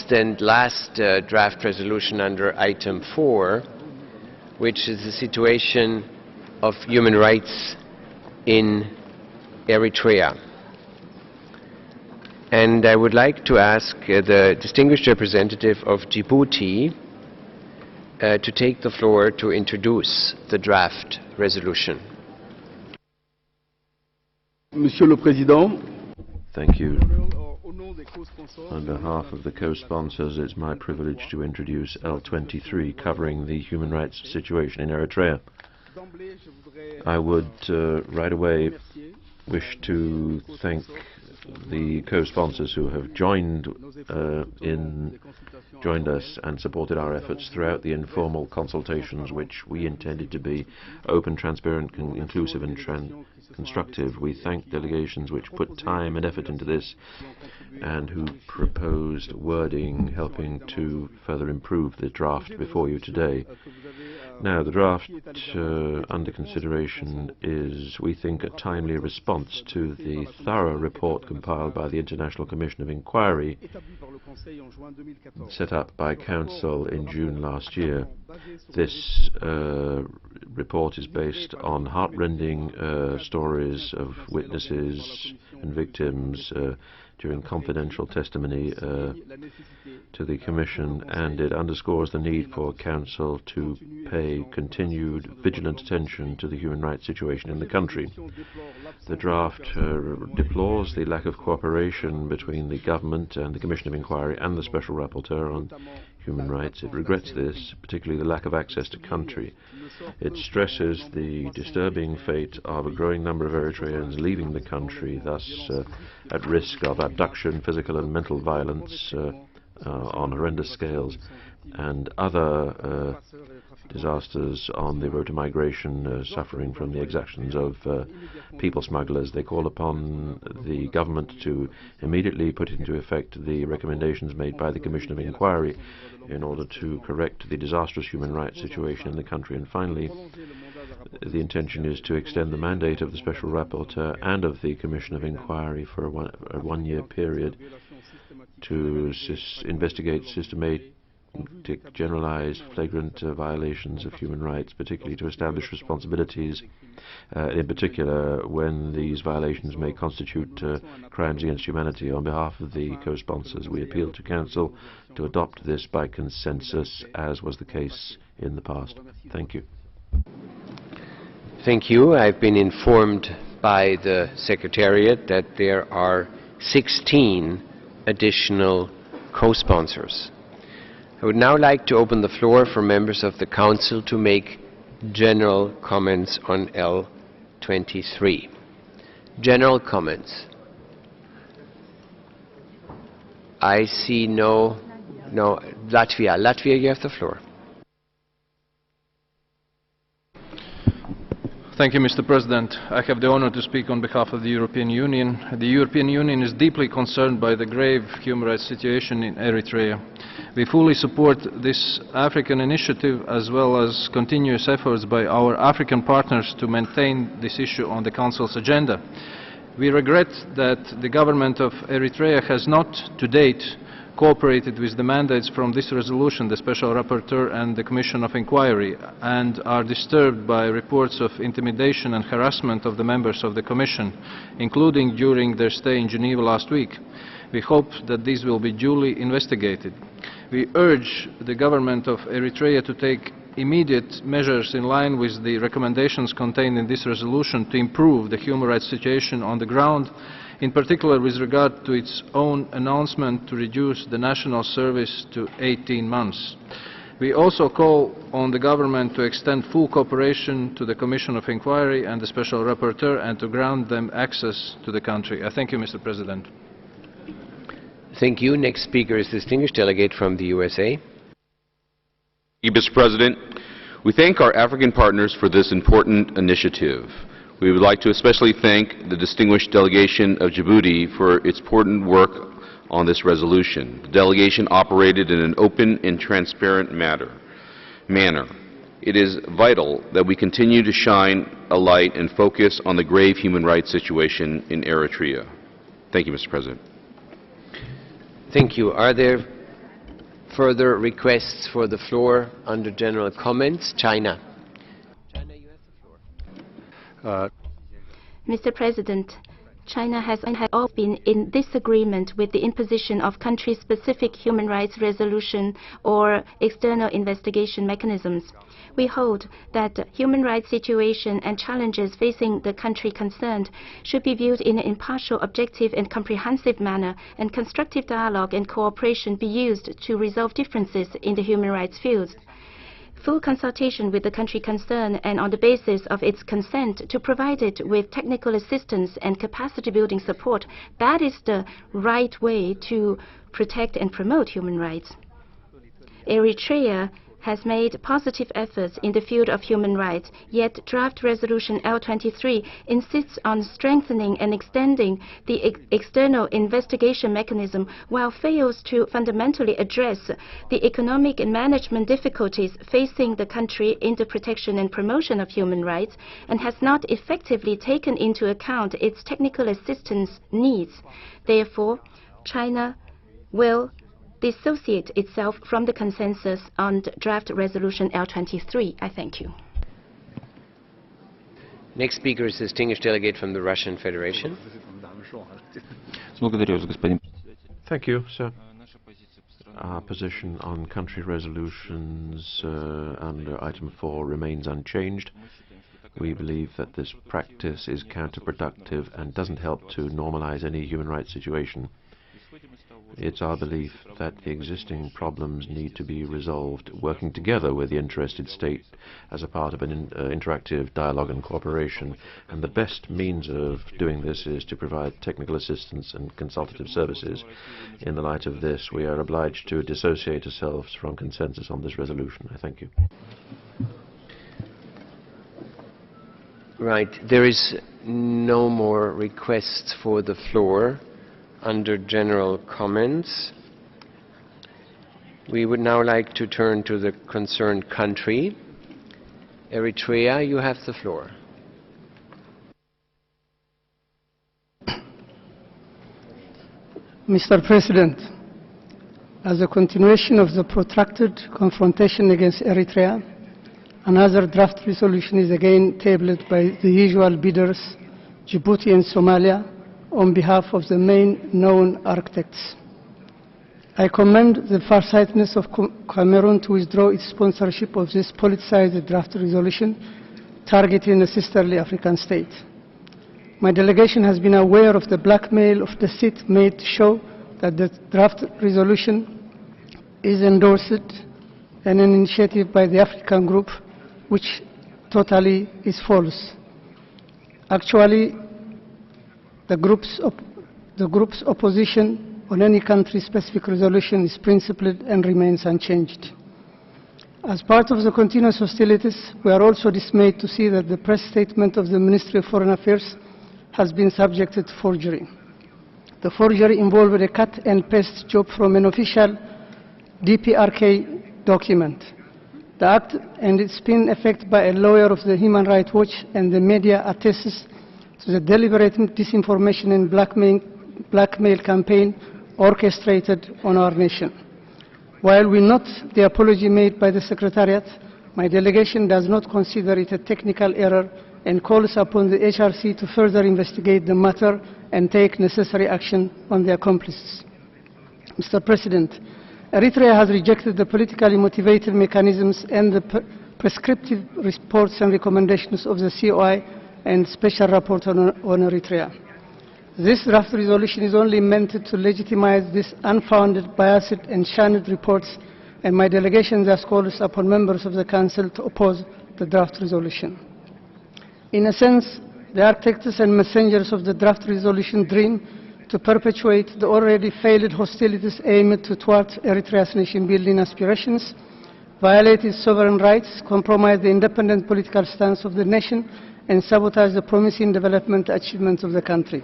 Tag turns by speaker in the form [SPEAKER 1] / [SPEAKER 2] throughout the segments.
[SPEAKER 1] next and last draft resolution under item 4, which is the situation of human rights in Eritrea. And I would like to ask the distinguished representative of Djibouti to take the floor to introduce the draft resolution.
[SPEAKER 2] Monsieur le Président.
[SPEAKER 3] Thank you. On behalf of the co-sponsors, it's my privilege to introduce L23, covering the human rights situation in Eritrea. I would right away wish to thank the co-sponsors who have joined us and supported our efforts throughout the informal consultations, which we intended to be open, transparent, inclusive and constructive. We thank delegations which put time and effort into this and who proposed wording helping to further improve the draft before you today. Now, the draft under consideration is, we think, a timely response to the thorough report compiled by the International Commission of Inquiry set up by Council in June last year. This report is based on heartrending stories of witnesses and victims during confidential testimony to the Commission, and it underscores the need for Council to pay continued vigilant attention to the human rights situation in the country. The draft deplores the lack of cooperation between the government and the Commission of Inquiry and the Special Rapporteur on Human Rights. It regrets this, particularly the lack of access to country. It stresses the disturbing fate of a growing number of Eritreans leaving the country, thus at risk of abduction, physical and mental violence on horrendous scales, and other disasters on the road to migration, suffering from the exactions of people smugglers. They call upon the government to immediately put into effect the recommendations made by the Commission of Inquiry in order to correct the disastrous human rights situation in the country. And finally, the intention is to extend the mandate of the Special Rapporteur and of the Commission of Inquiry for a one-year period to investigate systematic, generalized, flagrant violations of human rights, particularly to establish responsibilities, in particular when these violations may constitute crimes against humanity. On behalf of the co-sponsors, we appeal to Council to adopt this by consensus, as was the case in the past. Thank you.
[SPEAKER 1] Thank you. I've been informed by the Secretariat that there are 16 additional co-sponsors. I would now like to open the floor for members of the Council to make general comments on L23. General comments. I see no. Latvia. Latvia, you have the floor.
[SPEAKER 4] Thank you, Mr. President. I have the honor to speak on behalf of the European Union. The European Union is deeply concerned by the grave human rights situation in Eritrea. We fully support this African initiative as well as continuous efforts by our African partners to maintain this issue on the Council's agenda. We regret that the government of Eritrea has not, to date, cooperated with the mandates from this resolution, the Special Rapporteur and the Commission of Inquiry, and are disturbed by reports of intimidation and harassment of the members of the Commission, including during their stay in Geneva last week. We hope that these will be duly investigated. We urge the government of Eritrea to take immediate measures in line with the recommendations contained in this resolution to improve the human rights situation on the ground, in particular with regard to its own announcement to reduce the national service to 18 months. We also call on the government to extend full cooperation to the Commission of Inquiry and the Special Rapporteur and to grant them access to the country. I thank you, Mr. President.
[SPEAKER 1] Thank you. Next speaker is the distinguished delegate from the USA.
[SPEAKER 5] Mr. President, we thank our African partners for this important initiative. We would like to especially thank the distinguished delegation of Djibouti for its important work on this resolution. The delegation operated in an open and transparent manner. It is vital that we continue to shine a light and focus on the grave human rights situation in Eritrea. Thank you, Mr. President.
[SPEAKER 1] Thank you. Are there further requests for the floor under general comments? China. China, you have the floor.
[SPEAKER 6] Mr. President, China has always been in disagreement with the imposition of country-specific human rights resolution or external investigation mechanisms. We hold that the human rights situation and challenges facing the country concerned should be viewed in an impartial, objective and comprehensive manner, and constructive dialogue and cooperation be used to resolve differences in the human rights fields. Full consultation with the country concerned, and on the basis of its consent to provide it with technical assistance and capacity building support, that is the right way to protect and promote human rights. Eritrea has made positive efforts in the field of human rights, yet draft resolution L23 insists on strengthening and extending the external investigation mechanism while fails to fundamentally address the economic and management difficulties facing the country in the protection and promotion of human rights, and has not effectively taken into account its technical assistance needs. Therefore, China will dissociate itself from the consensus on the draft resolution L23. I thank you.
[SPEAKER 1] Next speaker is distinguished delegate from the Russian Federation.
[SPEAKER 3] Thank you, sir. Our position on country resolutions under item 4 remains unchanged. We believe that this practice is counterproductive and doesn't help to normalize any human rights situation. It's our belief that the existing problems need to be resolved working together with the interested state as a part of an interactive dialogue and cooperation, and the best means of doing this is to provide technical assistance and consultative services. In the light of this, we are obliged to dissociate ourselves from consensus on this resolution. I thank you.
[SPEAKER 1] Right. There is no more requests for the floor under general comments. We would now like to turn to the concerned country. Eritrea, you have the floor.
[SPEAKER 7] Mr. President, as a continuation of the protracted confrontation against Eritrea, another draft resolution is again tabled by the usual bidders, Djibouti and Somalia, on behalf of the main known architects. I commend the farsightedness of Cameroon to withdraw its sponsorship of this politicized draft resolution targeting a sisterly African state. My delegation has been aware of the blackmail of the deceit made to show that the draft resolution is endorsed and an initiative by the African group, which totally is false. Actually, the group's opposition on any country-specific resolution is principled and remains unchanged. As part of the continuous hostilities, we are also dismayed to see that the press statement of the Ministry of Foreign Affairs has been subjected to forgery. The forgery involved a cut-and-paste job from an official DPRK document. The act and its spin effect by a lawyer of the Human Rights Watch and the media attests to the deliberate disinformation and blackmail campaign orchestrated on our nation. While we note the apology made by the Secretariat, my delegation does not consider it a technical error and calls upon the HRC to further investigate the matter and take necessary action on the accomplices. Mr. President, Eritrea has rejected the politically motivated mechanisms and the prescriptive reports and recommendations of the COI and Special Rapporteur on Eritrea. This draft resolution is only meant to legitimize these unfounded, biased and channeled reports, and my delegation thus calls upon members of the Council to oppose the draft resolution. In a sense, the architects and messengers of the draft resolution dream to perpetuate the already failed hostilities aimed to thwart Eritrea's nation-building aspirations, violate its sovereign rights, compromise the independent political stance of the nation, and sabotage the promising development achievements of the country.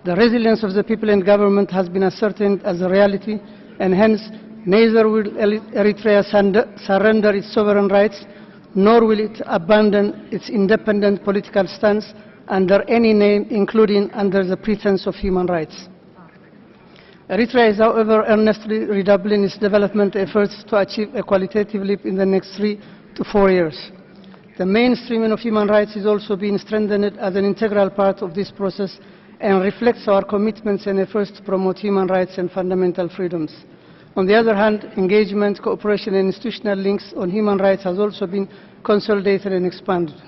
[SPEAKER 7] The resilience of the people and government has been ascertained as a reality, and hence neither will Eritrea surrender its sovereign rights, nor will it abandon its independent political stance under any name, including under the pretense of human rights. Eritrea is, however, earnestly redoubling its development efforts to achieve a qualitative leap in the next 3 to 4 years. The mainstreaming of human rights is also being strengthened as an integral part of this process and reflects our commitments and efforts to promote human rights and fundamental freedoms. On the other hand, engagement, cooperation, and institutional links on human rights has also been consolidated and expanded.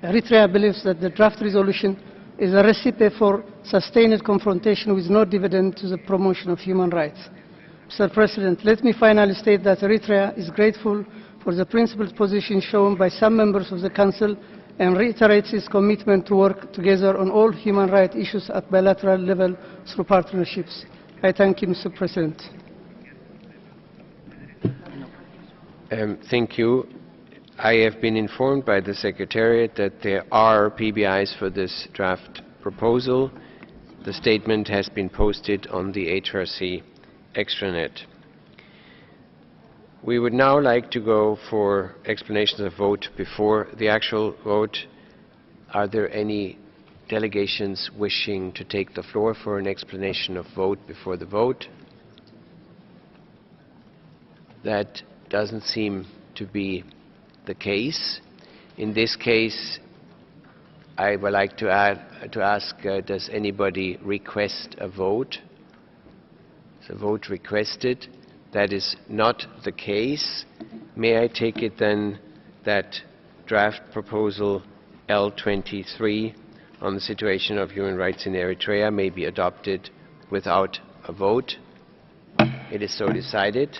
[SPEAKER 7] Eritrea believes that the draft resolution is a recipe for sustained confrontation with no dividend to the promotion of human rights. Mr. President, let me finally state that Eritrea is grateful for the principled position shown by some members of the Council and reiterates its commitment to work together on all human rights issues at bilateral level through partnerships. I thank you, Mr. President.
[SPEAKER 1] Thank you. I have been informed by the Secretariat that there are PBIs for this draft proposal. The statement has been posted on the HRC extranet. We would now like to go for explanations of vote before the actual vote. Are there any delegations wishing to take the floor for an explanation of vote before the vote? That doesn't seem to be the case. In this case, I would like to ask, does anybody request a vote? Is a vote requested? That is not the case. May I take it then that draft proposal L23 on the situation of human rights in Eritrea may be adopted without a vote? It is so decided.